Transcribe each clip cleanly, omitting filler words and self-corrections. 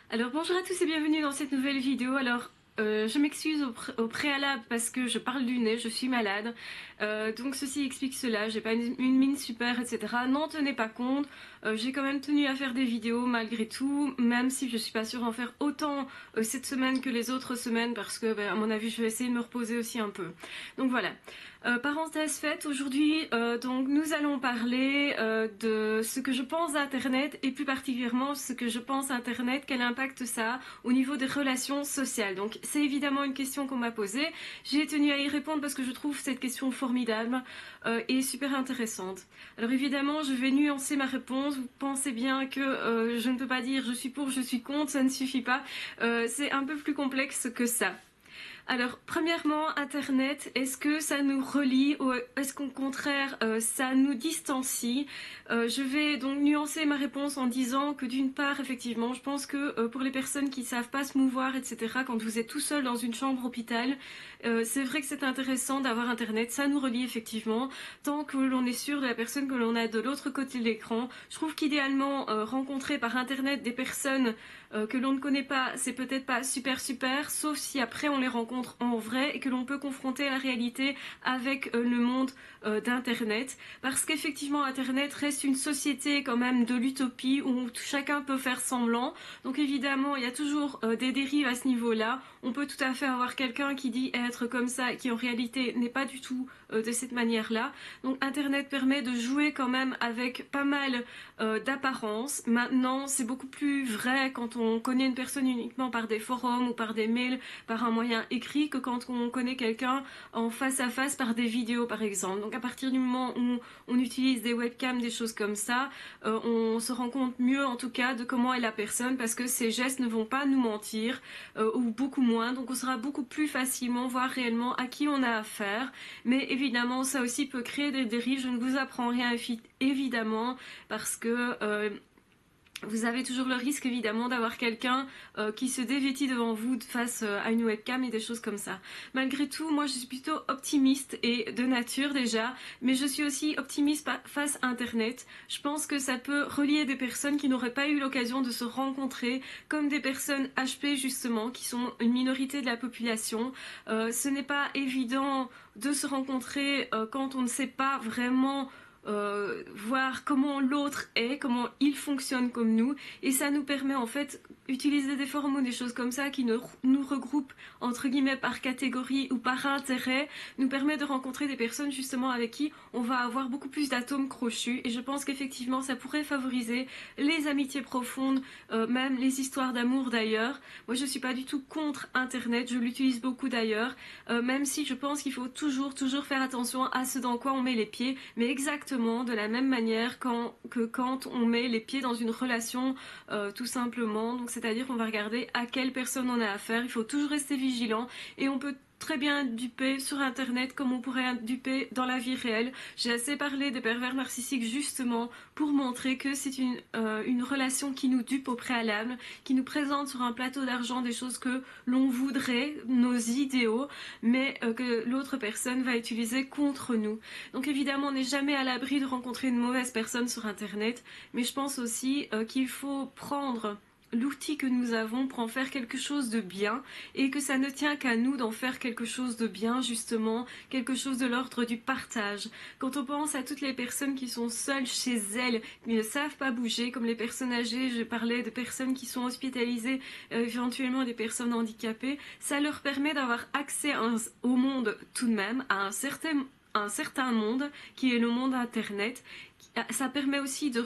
Alors bonjour à tous et bienvenue dans cette nouvelle vidéo. Je m'excuse au préalable parce que je parle du nez, je suis malade. Donc ceci explique cela, j'ai pas une mine super, etc. N'en tenez pas compte. J'ai quand même tenu à faire des vidéos malgré tout, même si je suis pas sûre d'en faire autant cette semaine que les autres semaines parce que à mon avis je vais essayer de me reposer aussi un peu. Donc voilà. Parenthèse faite, aujourd'hui donc nous allons parler de ce que je pense d'Internet et plus particulièrement ce que je pense d'Internet, quel impact ça a au niveau des relations sociales. Donc c'est évidemment une question qu'on m'a posée, j'ai tenu à y répondre parce que je trouve cette question formidable et super intéressante. Alors évidemment je vais nuancer ma réponse, vous pensez bien que je ne peux pas dire je suis pour, je suis contre, ça ne suffit pas, c'est un peu plus complexe que ça. Alors, premièrement, Internet, est-ce que ça nous relie ou est-ce qu'au contraire, ça nous distancie? Je vais donc nuancer ma réponse en disant que d'une part, effectivement, je pense que pour les personnes qui ne savent pas se mouvoir, etc., quand vous êtes tout seul dans une chambre hôpital, c'est vrai que c'est intéressant d'avoir Internet, ça nous relie effectivement, tant que l'on est sûr de la personne que l'on a de l'autre côté de l'écran. Je trouve qu'idéalement, rencontrer par Internet des personnes que l'on ne connaît pas, c'est peut-être pas super super, sauf si après on les rencontre en vrai et que l'on peut confronter la réalité avec le monde d'internet, parce qu'effectivement internet reste une société quand même de l'utopie où chacun peut faire semblant, donc évidemment il y a toujours des dérives à ce niveau là. On peut tout à fait avoir quelqu'un qui dit être comme ça qui en réalité n'est pas du tout de cette manière là. Donc internet permet de jouer quand même avec pas mal d'apparence. Maintenant c'est beaucoup plus vrai quand on connaît une personne uniquement par des forums ou par des mails, par un moyen écrit, que quand on connaît quelqu'un en face à face par des vidéos par exemple. Donc à partir du moment où on utilise des webcams, des choses comme ça, on se rend compte mieux en tout cas de comment est la personne, parce que ses gestes ne vont pas nous mentir, ou beaucoup moins, donc on saura beaucoup plus facilement voir réellement à qui on a affaire. Mais évidemment ça aussi peut créer des dérives, je ne vous apprends rien évidemment, parce que vous avez toujours le risque évidemment d'avoir quelqu'un qui se dévêtit devant vous face à une webcam et des choses comme ça. Malgré tout, moi je suis plutôt optimiste et de nature déjà, mais je suis aussi optimiste face à Internet. Je pense que ça peut relier des personnes qui n'auraient pas eu l'occasion de se rencontrer, comme des personnes HP justement, qui sont une minorité de la population. Ce n'est pas évident de se rencontrer quand on ne sait pas vraiment voir comment l'autre est, comment il fonctionne comme nous, et ça nous permet en fait utiliser des formes ou des choses comme ça qui nous regroupent entre guillemets par catégorie ou par intérêt, nous permet de rencontrer des personnes justement avec qui on va avoir beaucoup plus d'atomes crochus, et je pense qu'effectivement ça pourrait favoriser les amitiés profondes, même les histoires d'amour d'ailleurs. Moi je suis pas du tout contre internet, je l'utilise beaucoup d'ailleurs, même si je pense qu'il faut toujours faire attention à ce dans quoi on met les pieds, mais exactement de la même manière que quand on met les pieds dans une relation, tout simplement. Donc c'est-à-dire qu'on va regarder à quelle personne on a affaire, il faut toujours rester vigilant, et on peut très bien être dupé sur internet comme on pourrait être dupé dans la vie réelle. J'ai assez parlé des pervers narcissiques justement pour montrer que c'est une relation qui nous dupe au préalable, qui nous présente sur un plateau d'argent des choses que l'on voudrait, nos idéaux, mais que l'autre personne va utiliser contre nous. Donc évidemment on n'est jamais à l'abri de rencontrer une mauvaise personne sur internet, mais je pense aussi qu'il faut prendre l'outil que nous avons pour en faire quelque chose de bien, et que ça ne tient qu'à nous d'en faire quelque chose de bien, justement, quelque chose de l'ordre du partage. Quand on pense à toutes les personnes qui sont seules chez elles, qui ne savent pas bouger, comme les personnes âgées, je parlais de personnes qui sont hospitalisées, éventuellement des personnes handicapées, ça leur permet d'avoir accès au monde tout de même, à un certain monde qui est le monde internet. Ça permet aussi de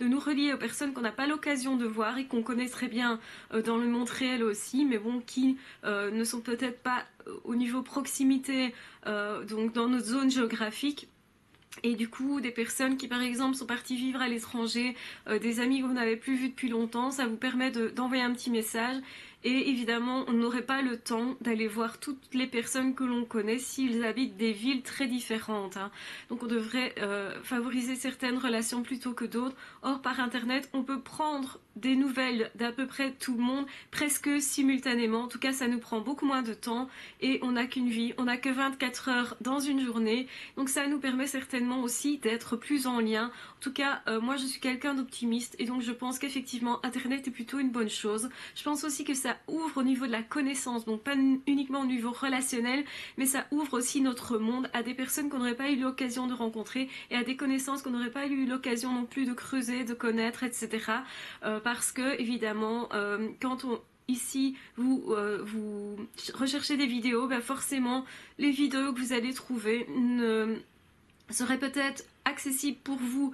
nous relier aux personnes qu'on n'a pas l'occasion de voir et qu'on connaît très bien dans le monde réel aussi, mais bon, qui ne sont peut-être pas au niveau proximité, donc dans notre zone géographique. Et du coup, des personnes qui par exemple sont parties vivre à l'étranger, des amis que vous n'avez plus vus depuis longtemps, ça vous permet d'envoyer un petit message Et évidemment, on n'aurait pas le temps d'aller voir toutes les personnes que l'on connaît s'ils habitent des villes très différentes, hein. Donc on devrait favoriser certaines relations plutôt que d'autres. Or, par Internet, on peut prendre des nouvelles d'à peu près tout le monde presque simultanément. En tout cas, ça nous prend beaucoup moins de temps et on n'a qu'une vie, on n'a que 24 heures dans une journée. Donc ça nous permet certainement aussi d'être plus en lien. En tout cas, moi je suis quelqu'un d'optimiste et donc je pense qu'effectivement Internet est plutôt une bonne chose. Je pense aussi que ça ouvre au niveau de la connaissance, donc pas uniquement au niveau relationnel, mais ça ouvre aussi notre monde à des personnes qu'on n'aurait pas eu l'occasion de rencontrer et à des connaissances qu'on n'aurait pas eu l'occasion non plus de creuser, de connaître, etc. Parce que évidemment, quand on ici vous recherchez des vidéos, ben forcément les vidéos que vous allez trouver ne seraient peut-être accessibles pour vous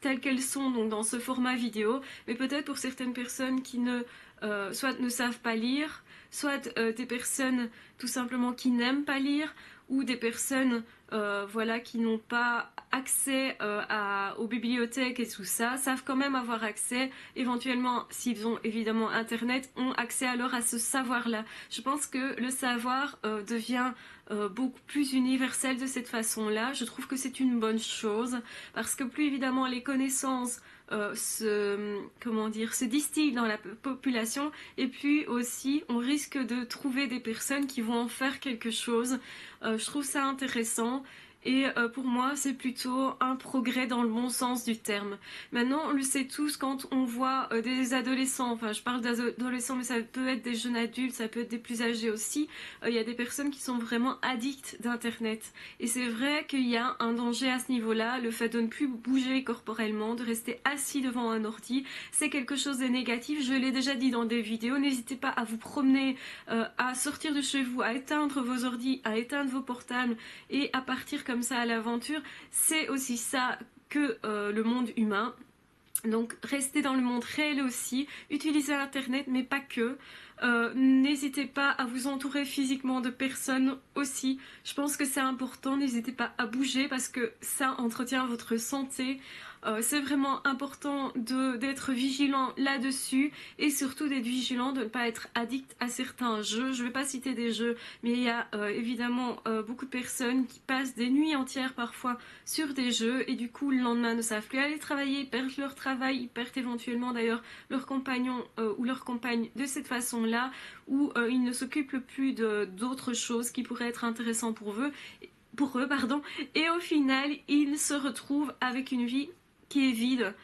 telles qu'elles sont donc dans ce format vidéo, mais peut-être pour certaines personnes qui soit ne savent pas lire, soit des personnes tout simplement qui n'aiment pas lire, ou des personnes voilà, qui n'ont pas accès aux bibliothèques et tout ça, savent quand même avoir accès, éventuellement, s'ils ont évidemment Internet, ont accès alors à ce savoir-là. Je pense que le savoir devient beaucoup plus universel de cette façon-là. Je trouve que c'est une bonne chose, parce que plus évidemment les connaissances se distillent dans la population, et puis aussi on risque de trouver des personnes qui vont en faire quelque chose. Je trouve ça intéressant. Et pour moi, c'est plutôt un progrès dans le bon sens du terme. Maintenant, on le sait tous quand on voit des adolescents, enfin je parle d'adolescents, mais ça peut être des jeunes adultes, ça peut être des plus âgés aussi, il y a des personnes qui sont vraiment addictes d'Internet. Et c'est vrai qu'il y a un danger à ce niveau-là, le fait de ne plus bouger corporellement, de rester assis devant un ordi, c'est quelque chose de négatif, je l'ai déjà dit dans des vidéos, n'hésitez pas à vous promener, à sortir de chez vous, à éteindre vos ordis, à éteindre vos portables et à partir comme ça à l'aventure. C'est aussi ça que le monde humain. Donc restez dans le monde réel aussi, utilisez Internet mais pas que. N'hésitez pas à vous entourer physiquement de personnes aussi. Je pense que c'est important, n'hésitez pas à bouger parce que ça entretient votre santé. C'est vraiment important d'être vigilant là-dessus et surtout d'être vigilant de ne pas être addict à certains jeux. Je ne vais pas citer des jeux, mais il y a évidemment beaucoup de personnes qui passent des nuits entières parfois sur des jeux et du coup le lendemain ne savent plus aller travailler, ils perdent leur travail, ils perdent éventuellement d'ailleurs leur compagnon ou leur compagne de cette façon-là, ou ils ne s'occupent plus d'autres choses qui pourraient être intéressantes pour eux, pardon, et au final ils se retrouvent avec une vie qui est vide,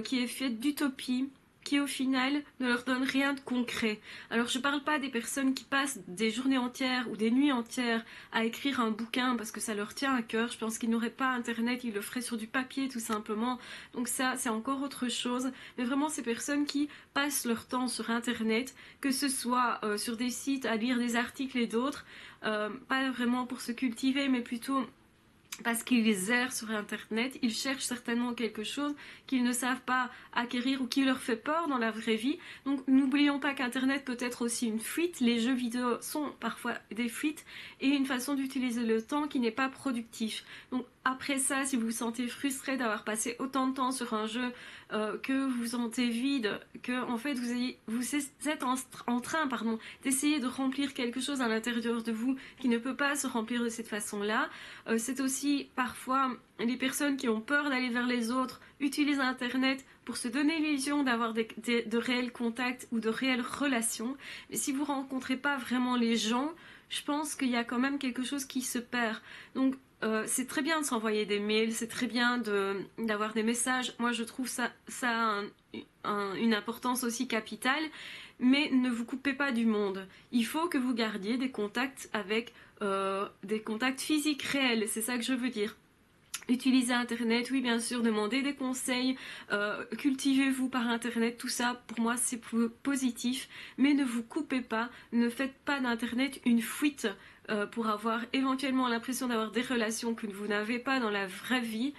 qui est faite d'utopie, qui au final ne leur donne rien de concret. Alors je parle pas des personnes qui passent des journées entières ou des nuits entières à écrire un bouquin parce que ça leur tient à cœur. Je pense qu'ils n'auraient pas Internet, ils le feraient sur du papier tout simplement. Donc ça, c'est encore autre chose. Mais vraiment ces personnes qui passent leur temps sur Internet, que ce soit sur des sites à lire des articles et d'autres, pas vraiment pour se cultiver, mais plutôt parce qu'ils errent sur Internet, ils cherchent certainement quelque chose qu'ils ne savent pas acquérir ou qui leur fait peur dans la vraie vie. Donc n'oublions pas qu'Internet peut être aussi une fuite, les jeux vidéo sont parfois des fuites et une façon d'utiliser le temps qui n'est pas productif. Donc après ça, si vous vous sentez frustré d'avoir passé autant de temps sur un jeu, que vous vous sentez vide, que en fait vous êtes en train d'essayer de remplir quelque chose à l'intérieur de vous qui ne peut pas se remplir de cette façon-là, c'est aussi parfois les personnes qui ont peur d'aller vers les autres utilisent Internet pour se donner l'illusion d'avoir de réels contacts ou de réelles relations. Mais si vous ne rencontrez pas vraiment les gens, je pense qu'il y a quand même quelque chose qui se perd. Donc c'est très bien de s'envoyer des mails, c'est très bien d'avoir des messages. Moi je trouve ça une importance aussi capitale, mais ne vous coupez pas du monde. Il faut que vous gardiez des contacts avec des contacts physiques réels, c'est ça que je veux dire. Utilisez Internet, oui bien sûr, demandez des conseils, cultivez-vous par Internet, tout ça pour moi c'est positif, mais ne vous coupez pas, ne faites pas d'Internet une fuite pour avoir éventuellement l'impression d'avoir des relations que vous n'avez pas dans la vraie vie.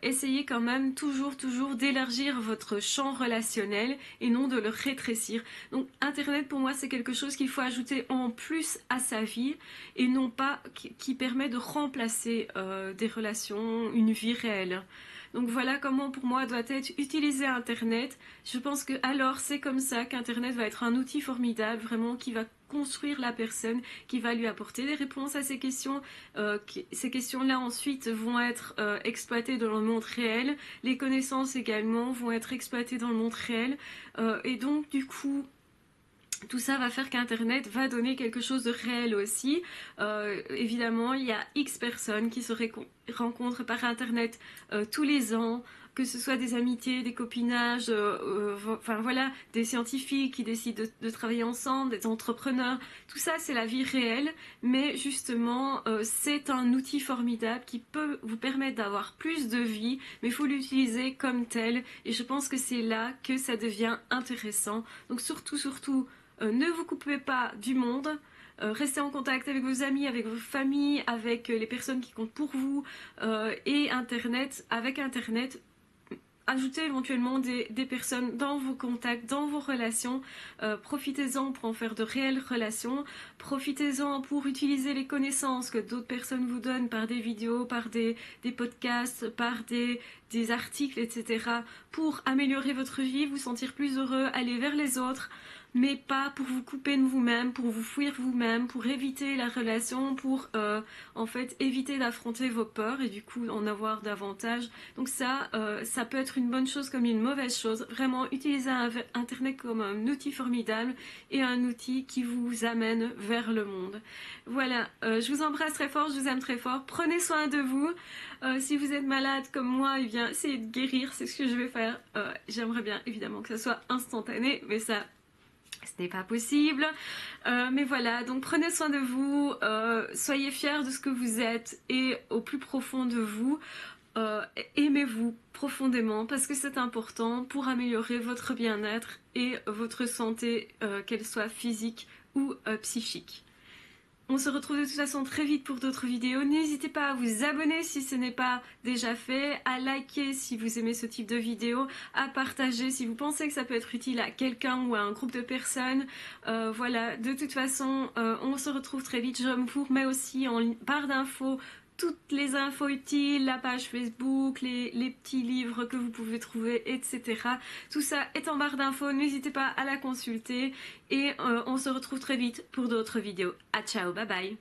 Essayez quand même toujours d'élargir votre champ relationnel et non de le rétrécir. Donc Internet pour moi c'est quelque chose qu'il faut ajouter en plus à sa vie et non pas qui permet de remplacer des relations, une vie réelle. Donc voilà comment pour moi doit être utilisé Internet. Je pense que alors c'est comme ça qu'Internet va être un outil formidable, vraiment qui va construire la personne, qui va lui apporter des réponses à ces questions. Ces questions-là ensuite vont être exploitées dans le monde réel. Les connaissances également vont être exploitées dans le monde réel. Et donc du coup, tout ça va faire qu'Internet va donner quelque chose de réel aussi. Évidemment, il y a X personnes qui se rencontrent par Internet tous les ans, que ce soit des amitiés, des copinages, enfin voilà, des scientifiques qui décident de travailler ensemble, des entrepreneurs. Tout ça, c'est la vie réelle, mais justement, c'est un outil formidable qui peut vous permettre d'avoir plus de vie, mais il faut l'utiliser comme tel. Et je pense que c'est là que ça devient intéressant. Donc surtout, ne vous coupez pas du monde. Restez en contact avec vos amis, avec vos familles, avec les personnes qui comptent pour vous. Et Internet, avec Internet, ajoutez éventuellement des personnes dans vos contacts, dans vos relations. Profitez-en pour en faire de réelles relations. Profitez-en pour utiliser les connaissances que d'autres personnes vous donnent par des vidéos, par des podcasts, par des articles, etc. pour améliorer votre vie, vous sentir plus heureux, aller vers les autres, mais pas pour vous couper de vous-même, pour vous fuir vous-même, pour éviter la relation, pour en fait éviter d'affronter vos peurs et du coup en avoir davantage. Donc ça peut être une bonne chose comme une mauvaise chose. Vraiment, utilisez Internet comme un outil formidable et un outil qui vous amène vers le monde. Voilà, je vous embrasse très fort, je vous aime très fort. Prenez soin de vous. Si vous êtes malade comme moi, eh bien, essayez de guérir, c'est ce que je vais faire. J'aimerais bien évidemment que ça soit instantané, mais ça, ce n'est pas possible. Mais voilà, donc prenez soin de vous, soyez fiers de ce que vous êtes et au plus profond de vous, aimez-vous profondément parce que c'est important pour améliorer votre bien-être et votre santé, qu'elle soit physique ou psychique. On se retrouve de toute façon très vite pour d'autres vidéos. N'hésitez pas à vous abonner si ce n'est pas déjà fait, à liker si vous aimez ce type de vidéo, à partager si vous pensez que ça peut être utile à quelqu'un ou à un groupe de personnes. Voilà, de toute façon, on se retrouve très vite. Je vous remets aussi en barre d'infos toutes les infos utiles, la page Facebook, les petits livres que vous pouvez trouver, etc. Tout ça est en barre d'infos, n'hésitez pas à la consulter et on se retrouve très vite pour d'autres vidéos. À ciao, bye bye.